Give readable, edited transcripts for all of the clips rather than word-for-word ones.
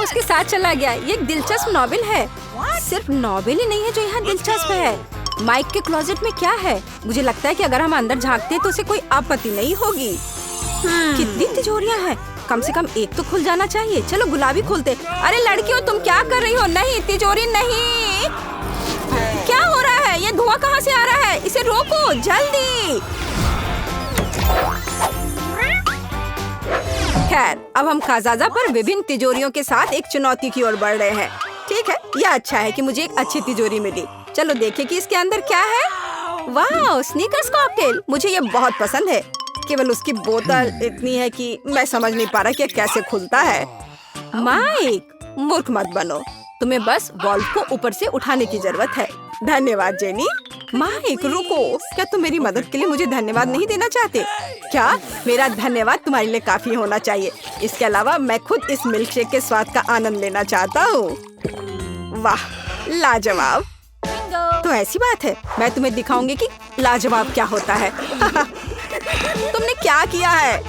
उसके साथ चला गया। ये एक दिलचस्प नॉवेल है। सिर्फ नॉवेल ही नहीं है जो यहाँ दिलचस्प है। माइक के क्लोजेट में क्या है? मुझे लगता है कि अगर हम अंदर झांकते तो उसे कोई आपत्ति नहीं होगी। कितनी तिजोरियाँ हैं? कम से कम एक तो खुल जाना चाहिए। चलो गुलाबी खोलते। अरे लड़कियों, तुम क्या कर रही हो? नहीं, तिजोरी नहीं। क्या हो रहा है? ये धुआं कहाँ से आ रहा है? इसे रोको जल्दी। खैर, अब हम खाजाजा पर विभिन्न तिजोरियों के साथ एक चुनौती की ओर बढ़ रहे हैं। ठीक है, यह अच्छा है कि मुझे एक अच्छी तिजोरी मिली। चलो देखें कि इसके अंदर क्या है। वाह, स्नीकर्स कॉकटेल। मुझे ये बहुत पसंद है। केवल उसकी बोतल इतनी है कि मैं समझ नहीं पा रहा कि कैसे खुलता है। माइक, मूर्ख मत बनो। तुम्हें बस वॉल्व को ऊपर से उठाने की जरूरत है। धन्यवाद जेनी। माइक रुको, क्या तुम मेरी मदद के लिए मुझे धन्यवाद नहीं देना चाहते? क्या मेरा धन्यवाद तुम्हारे लिए काफी होना चाहिए। इसके अलावा मैं खुद इस मिल्कशेक के स्वाद का आनंद लेना चाहता हूँ। वाह, लाजवाब। तो ऐसी बात है, मैं तुम्हें दिखाऊंगी कि लाजवाब क्या होता है। तुमने क्या किया है?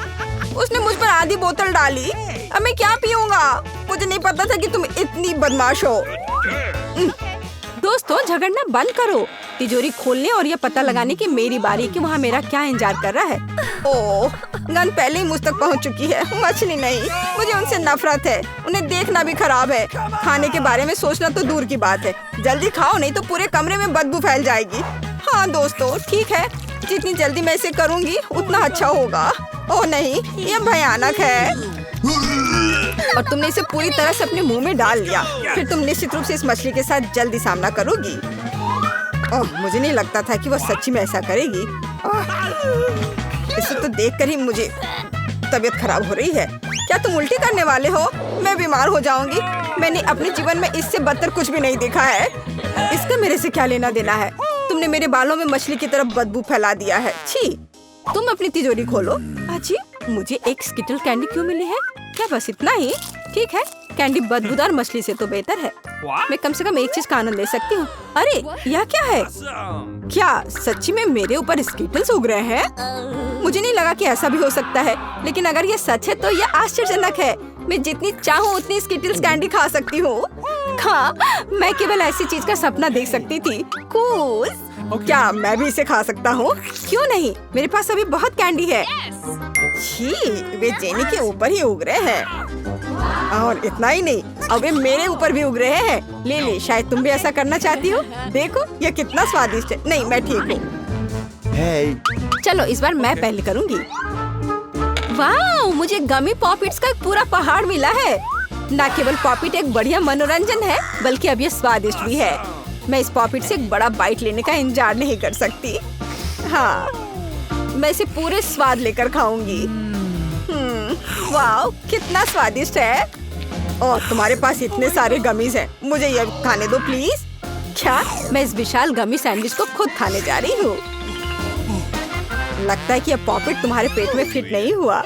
उसने मुझ पर आधी बोतल डाली। अब मैं क्या पीऊंगा? मुझे नहीं पता था कि तुम इतनी बदमाश हो। दोस्तों, झगड़ना बंद करो। तिजोरी खोलने और ये पता लगाने की मेरी बारी कि वहाँ मेरा क्या इंतजार कर रहा है। ओह, गन पहले ही मुझ तक पहुँच चुकी है। मछली नहीं, मुझे उनसे नफरत है। उन्हें देखना भी खराब है। खाने के बारे में सोचना तो दूर की बात है। जल्दी खाओ, नहीं तो पूरे कमरे में बदबू फैल जाएगी। हाँ दोस्तों, ठीक है, जितनी जल्दी मैं इसे करूँगी उतना अच्छा होगा। ओह नहीं, यह भयानक है। और तुमने इसे पूरी तरह से अपने मुंह में डाल लिया। फिर तुम निश्चित रूप से इस मछली के साथ जल्दी सामना करोगी। ओह, मुझे नहीं लगता था कि वह सच्ची में ऐसा करेगी। इसे तो देखकर ही मुझे तबीयत खराब हो रही है। क्या तुम उल्टी करने वाले हो? मैं बीमार हो जाऊंगी। मैंने अपने जीवन में इससे बदतर कुछ भी नहीं देखा है। इसका मेरे से क्या लेना देना है? तुमने मेरे बालों में मछली की तरफ बदबू फैला दिया है। छी! तुम अपनी तिजोरी खोलो। अजी, मुझे एक स्किटल कैंडी क्यों मिली है? क्या बस इतना ही? ठीक है, कैंडी बदबूदार मछली से तो बेहतर है। मैं कम से कम एक चीज का आनंद ले सकती हूँ। अरे, यह क्या है? क्या सच्ची में मेरे ऊपर स्किटल्स उग रहे हैं? मुझे नहीं लगा कि ऐसा भी हो सकता है, लेकिन अगर ये सच है तो यह आश्चर्यजनक है। मैं जितनी चाहूँ उतनी स्किटल्स कैंडी खा सकती हूँ। हाँ, मैं केवल ऐसी चीज का सपना देख सकती थी। कूल। क्या मैं भी इसे खा सकता हूँ? क्यों नहीं, मेरे पास अभी बहुत कैंडी है। छी, वे जेनी के ऊपर ही उग रहे हैं। और इतना ही नहीं, अब वे मेरे ऊपर भी उग रहे हैं। ले, शायद तुम भी ऐसा करना चाहती हो। देखो, यह कितना स्वादिष्ट है। नहीं, मैं ठीक हूँ। चलो इस बार मैं पहले करूँगी। वाह, मुझे गमी पॉपिट्स का एक पूरा पहाड़ मिला है। न केवल पॉपिट एक बढ़िया मनोरंजन है, बल्कि अब ये स्वादिष्ट भी है। मैं इस पॉपिट से एक बड़ा बाइट लेने का इंतजार नहीं कर सकती। हाँ, मैं इसे पूरे स्वाद लेकर खाऊंगी। वाह, कितना स्वादिष्ट है। और तुम्हारे पास इतने सारे गमीज हैं। मुझे ये खाने दो प्लीज। क्या मैं इस विशाल गमी सैंडविच को खुद खाने जा रही हूँ? लगता है कि यह पॉपिट तुम्हारे पेट में फिट नहीं हुआ।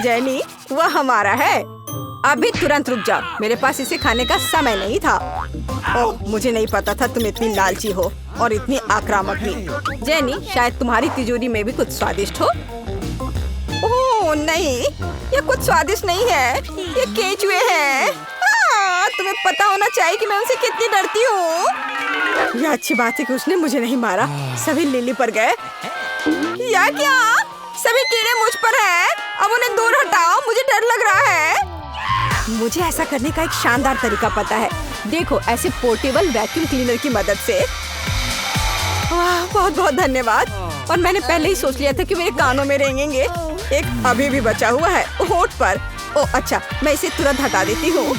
जेनी, वह हमारा है। अभी तुरंत रुक जाओ, मेरे पास इसे खाने का समय नहीं था। ओह, मुझे नहीं पता था तुम इतनी लालची हो और इतनी आक्रामक भी। जेनी, शायद तुम्हारी तिजोरी में भी कुछ स्वादिष्ट हो। ओह नहीं, ये कुछ स्वादिष्ट नहीं है। ये केचुए हैं। तुम्हें पता होना चाहिए कि मैं उनसे कितनी डरती हूँ। यह अच्छी बात है कि उसने मुझे नहीं मारा। सभी लिली पर गए। या क्या? सभी कीड़े मुझ पर हैं। अब उन्हें दूर हटाओ, मुझे डर लग रहा है। मुझे ऐसा करने का एक शानदार तरीका पता है। देखो, ऐसे पोर्टेबल वैक्यूम क्लीनर की मदद से। वाह, बहुत बहुत धन्यवाद। और मैंने पहले ही सोच लिया था कि मेरे कानों में रेंगेंगे। एक अभी भी बचा हुआ है होठ पर। ओह अच्छा, मैं इसे तुरंत हटा देती हूँ।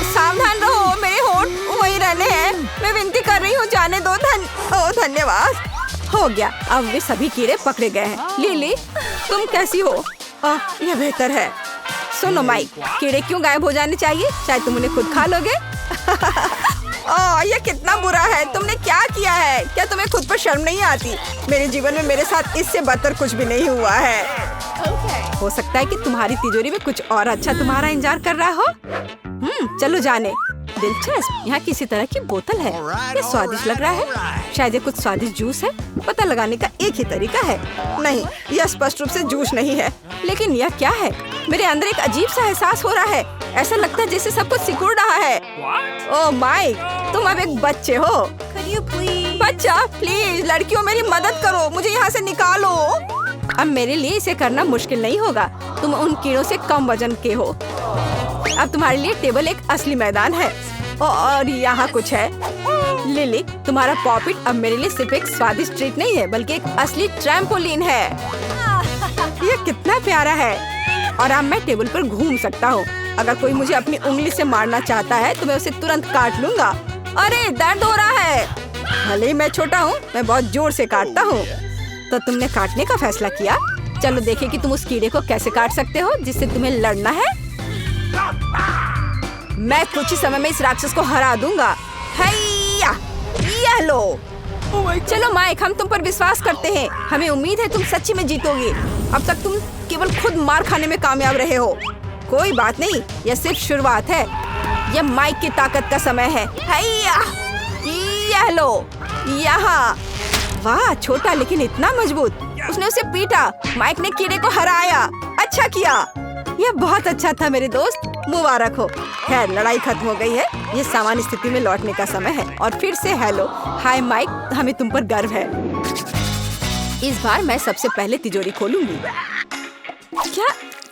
सावधान रहो, मेरे होठ वहीं रहने हैं। मैं विनती कर रही हूँ, जाने दो। धन्यवाद। हो गया, अब वे सभी कीड़े पकड़े गए हैं। लिली, तुम कैसी हो? यह बेहतर है। सुनो माइक, कीड़े क्यों गायब हो जाने चाहिए? शायद तुम उन्हें खुद खा लोगे। यह कितना बुरा है। तुमने क्या किया है? क्या तुम्हें खुद पर शर्म नहीं आती? मेरे जीवन में मेरे साथ इससे बदतर कुछ भी नहीं हुआ है। हो सकता है कि तुम्हारी तिजोरी में कुछ और अच्छा तुम्हारा इंतजार कर रहा हो। चलो जाने। दिलचस्प, यहाँ किसी तरह की बोतल है। ये स्वादिष्ट लग रहा है। शायद ये कुछ स्वादिष्ट जूस है। पता लगाने का एक ही तरीका है। नहीं, यह स्पष्ट रूप से जूस नहीं है। लेकिन यह क्या है? मेरे अंदर एक अजीब सा एहसास हो रहा है। ऐसा लगता है जैसे सब कुछ सिकुड़ रहा है। ओह माइक, तुम अब एक बच्चे हो। बच्चा प्लीज, लड़कियों मेरी मदद करो, मुझे यहाँ से निकालो। अब मेरे लिए इसे करना मुश्किल नहीं होगा। तुम उन कीड़ों से कम वजन के हो। अब तुम्हारे लिए टेबल एक असली मैदान है। और यहाँ कुछ है। लिली, तुम्हारा पॉपिट अब मेरे लिए सिर्फ एक स्वादिष्ट ट्रीट नहीं है, बल्कि एक असली ट्रैम्पोलिन है। ये कितना प्यारा है। और अब मैं टेबल पर घूम सकता हूँ। अगर कोई मुझे अपनी उंगली से मारना चाहता है तो मैं उसे तुरंत काट लूंगा। अरे दर्द हो रहा है। भले ही मैं छोटा हूँ, मैं बहुत जोर से काटता हूँ। तो तुमने काटने का फैसला किया। चलो देखें कि तुम उस कीड़े को कैसे काट सकते हो जिससे तुम्हें लड़ना है। मैं कुछ ही समय में इस राक्षस को हरा दूंगा। हैया, ये लो। चलो माइक, हम तुम पर विश्वास करते हैं। हमें उम्मीद है तुम सच्ची में जीतोगी। अब तक तुम केवल खुद मार खाने में कामयाब रहे हो। कोई बात नहीं, यह सिर्फ शुरुआत है। यह माइक की ताकत का समय है। हैया, ये लो, यहाँ। वाह, छोटा लेकिन इतना मजबूत। उसने उसे पीटा। माइक ने कीड़े को हराया। अच्छा किया। यह बहुत अच्छा था मेरे दोस्त, मुबारक हो। खैर, लड़ाई खत्म हो गई है। ये सामान्य स्थिति में लौटने का समय है। और फिर से हेलो, हाय माइक, हमें तुम पर गर्व है। इस बार मैं सबसे पहले तिजोरी खोलूंगी। क्या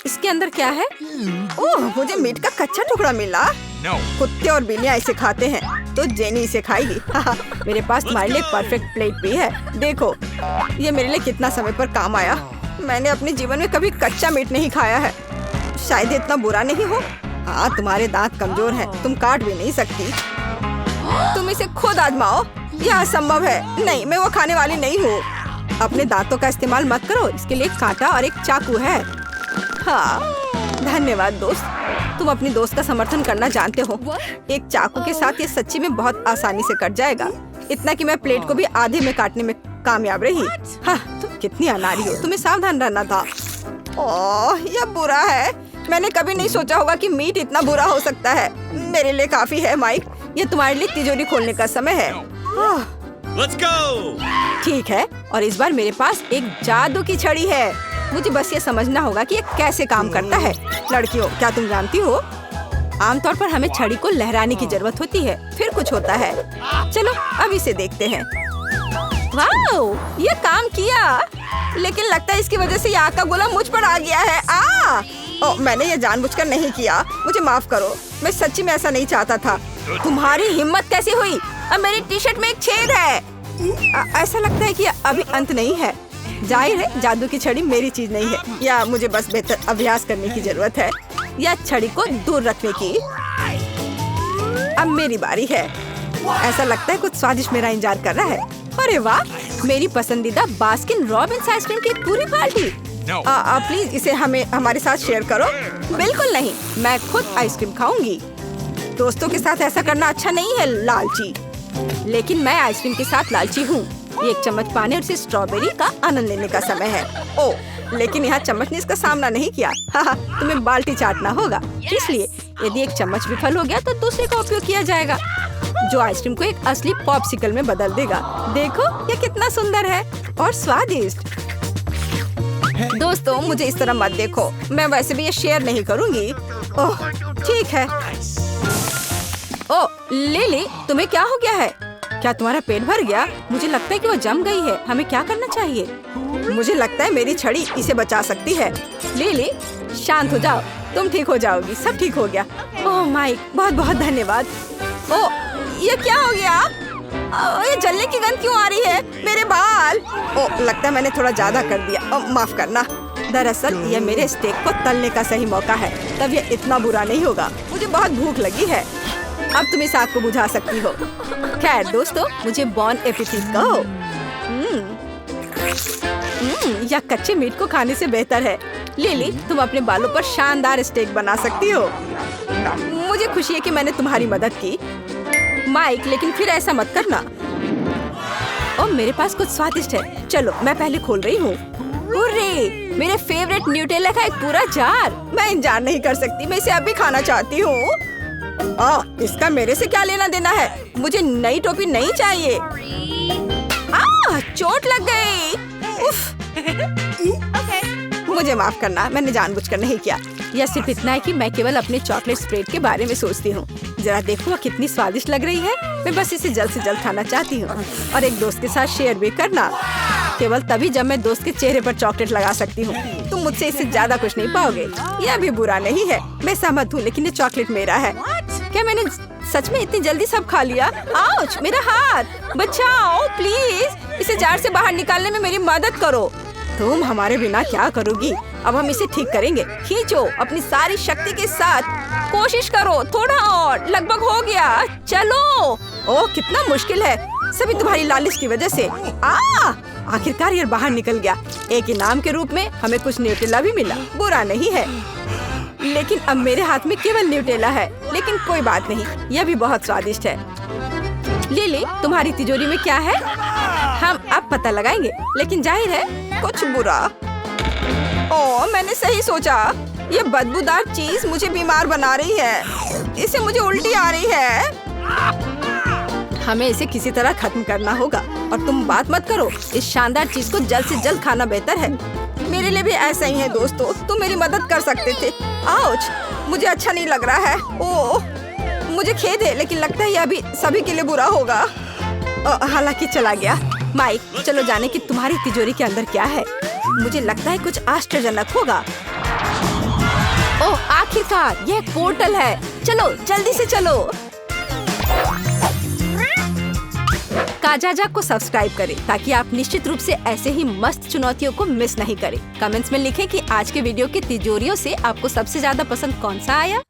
इसके अंदर क्या है? ओह, मुझे मीट का कच्चा टुकड़ा मिला। कुत्ते और बिल्लियाँ इसे खाते हैं, तो जेनी इसे खाएगी। मेरे पास तुम्हारे लिए परफेक्ट प्लेट भी है। देखो, ये मेरे लिए कितना समय पर काम आया। मैंने अपने जीवन में कभी कच्चा मीट नहीं खाया है। शायद इतना बुरा नहीं हो। हाँ, तुम्हारे दांत कमजोर हैं, तुम काट भी नहीं सकती। तुम इसे खुद आजमाओ। यह असंभव है। नहीं, मैं वो खाने वाली नहीं हूँ। अपने दांतों का इस्तेमाल मत करो। इसके लिए एक कांटा और एक चाकू है। हाँ, धन्यवाद दोस्त। तुम अपनी दोस्त का समर्थन करना जानते हो। एक चाकू के साथ ये सच्ची में बहुत आसानी से कट जाएगा। इतना कि मैं प्लेट को भी आधे में काटने में कामयाब रही। हाँ, तुम कितनी अनाड़ी हो। तुम्हें सावधान रहना था। ओह, यह बुरा है। मैंने कभी नहीं सोचा होगा कि मीट इतना बुरा हो सकता है। मेरे लिए काफी है माइक। ये तुम्हारे लिए तिजोरी खोलने का समय है। Let's go! ठीक है, और इस बार मेरे पास एक जादू की छड़ी है। मुझे बस ये समझना होगा कि ये कैसे काम करता है। लड़कियों, क्या तुम जानती हो, आमतौर पर हमें छड़ी को लहराने की जरूरत होती है, फिर कुछ होता है। चलो अब इसे देखते हैं। वाओ, ये काम किया। लेकिन लगता है इसकी वजह से ये आग का गोला मुझ पर आ गया है। मैंने ये जानबूझकर नहीं किया। मुझे माफ करो। मैं सच्ची में ऐसा नहीं चाहता था। तुम्हारी हिम्मत कैसे हुई? अब मेरी टी शर्ट में एक छेद है। ऐसा लगता है कि अभी अंत नहीं है। जाहिर है जादू की छड़ी मेरी चीज नहीं है, या मुझे बस बेहतर अभ्यास करने की जरूरत है, या छड़ी को दूर रखने की। अब मेरी बारी है। ऐसा लगता है कुछ स्वादिष्ट मेरा इंतजार कर रहा है। अरे वाह, मेरी पसंदीदा बास्किन रॉबिन्स आइसक्रीम की पूरी बाल्टी। प्लीज इसे हमारे साथ शेयर करो। बिल्कुल नहीं, मैं खुद आइसक्रीम खाऊंगी। दोस्तों के साथ ऐसा करना अच्छा नहीं है, लालची। लेकिन मैं आइसक्रीम के साथ लालची हूँ। एक चम्मच पाने और इसे स्ट्रॉबेरी का आनंद लेने का समय है। ओह, लेकिन यहाँ चम्मच ने इसका सामना नहीं किया। तुम्हें बाल्टी चाटना होगा। इसलिए यदि एक चम्मच विफल हो गया तो दूसरे का उपयोग किया जाएगा, जो आइसक्रीम को एक असली पॉप्सिकल में बदल देगा। देखो, ये कितना सुंदर है और स्वादिष्ट। दोस्तों, मुझे इस तरह मत देखो। मैं वैसे भी ये शेयर नहीं करूँगी। ओह, ठीक है। ओह, लिली, तुम्हें क्या हो गया है? क्या तुम्हारा पेट भर गया? मुझे लगता है कि वो जम गई है। हमें क्या करना चाहिए? मुझे लगता है मेरी छड़ी इसे बचा सकती है। लिली, शांत हो जाओ, तुम ठीक हो जाओगी। सब ठीक हो गया। ओह माइक, बहुत बहुत धन्यवाद। ओह, ये क्या हो गया? ये जलने की गंध क्यों आ रही है? मेरे बाल। ओह, लगता है मैंने थोड़ा ज्यादा कर दिया। माफ करना। दरअसल यह मेरे स्टेक को तलने का सही मौका है, तब ये इतना बुरा नहीं होगा। मुझे बहुत भूख लगी है। अब तुम इस आग को बुझा सकती हो। खैर दोस्तों, मुझे बॉन एपेटिट कहो। यह कच्चे मीट को खाने से बेहतर है। लिली, तुम अपने बालों पर शानदार स्टेक बना सकती हो। मुझे खुशी है कि मैंने तुम्हारी मदद की, माइक, लेकिन फिर ऐसा मत करना। और मेरे पास कुछ स्वादिष्ट है। चलो, मैं पहले खोल रही हूँ। मेरे फेवरेट न्यूटेला का एक पूरा जार। मैं इंतजार नहीं कर सकती। मैं इसे अभी खाना चाहती हूँ। इसका मेरे से क्या लेना देना है? मुझे नई टोपी नहीं चाहिए। चोट लग गई। उफ। मुझे माफ करना, मैंने जानबूझकर नहीं किया। यह सिर्फ इतना है कि मैं केवल अपने चॉकलेट स्प्रेड के बारे में सोचती हूँ। जरा देखो, वह कितनी स्वादिष्ट लग रही है। मैं बस इसे जल्द से जल्द खाना चाहती हूँ और एक दोस्त के साथ शेयर भी करना। केवल तभी जब मैं दोस्त के चेहरे पर चॉकलेट लगा सकती हूँ। तुम मुझसे इससे ज्यादा कुछ नहीं पाओगे। यह भी बुरा नहीं है, मैं सहमत हूँ, लेकिन ये चॉकलेट मेरा है। क्या मैंने सच में इतनी जल्दी सब खा लिया? आउच, मेरा हाथ, बचाओ प्लीज। इसे जार से बाहर निकालने में मेरी मदद करो। तुम हमारे बिना क्या करोगी? अब हम इसे ठीक करेंगे। खींचो अपनी सारी शक्ति के साथ, कोशिश करो, थोड़ा और, लगभग हो गया। चलो। ओह, कितना मुश्किल है, सभी तुम्हारी लालिश की वजह से। आखिरकार ये बाहर निकल गया। एक इनाम के रूप में हमें कुछ न्यूटेला भी मिला, बुरा नहीं है। लेकिन अब मेरे हाथ में केवल न्यूटेला है, लेकिन कोई बात नहीं, यह भी बहुत स्वादिष्ट है। लिली, तुम्हारी तिजोरी में क्या है? हम अब पता लगाएंगे, लेकिन जाहिर है कुछ बुरा। ओह, मैंने सही सोचा। ये बदबूदार चीज मुझे बीमार बना रही है। इससे मुझे उल्टी आ रही है। हमें इसे किसी तरह खत्म करना होगा। और तुम बात मत करो, इस शानदार चीज को जल्द से जल्द खाना बेहतर है। मेरे लिए भी ऐसा ही है दोस्तों, तुम मेरी मदद कर सकते थे। आउच, मुझे अच्छा नहीं लग रहा है। ओह, मुझे खेद है, लेकिन लगता है यह अभी सभी के लिए बुरा होगा। हालांकि चला गया। माइक, चलो जाने कि तुम्हारी तिजोरी के अंदर क्या है। मुझे लगता है कुछ आश्चर्यजनक होगा। ओह, आखिरकार यह एक पोर्टल है। चलो जल्दी से चलो। काजाजा को सब्सक्राइब करें ताकि आप निश्चित रूप से ऐसे ही मस्त चुनौतियों को मिस नहीं करें। कमेंट्स में लिखें कि आज के वीडियो की तिजोरियों से आपको सबसे ज्यादा पसंद कौन सा आया।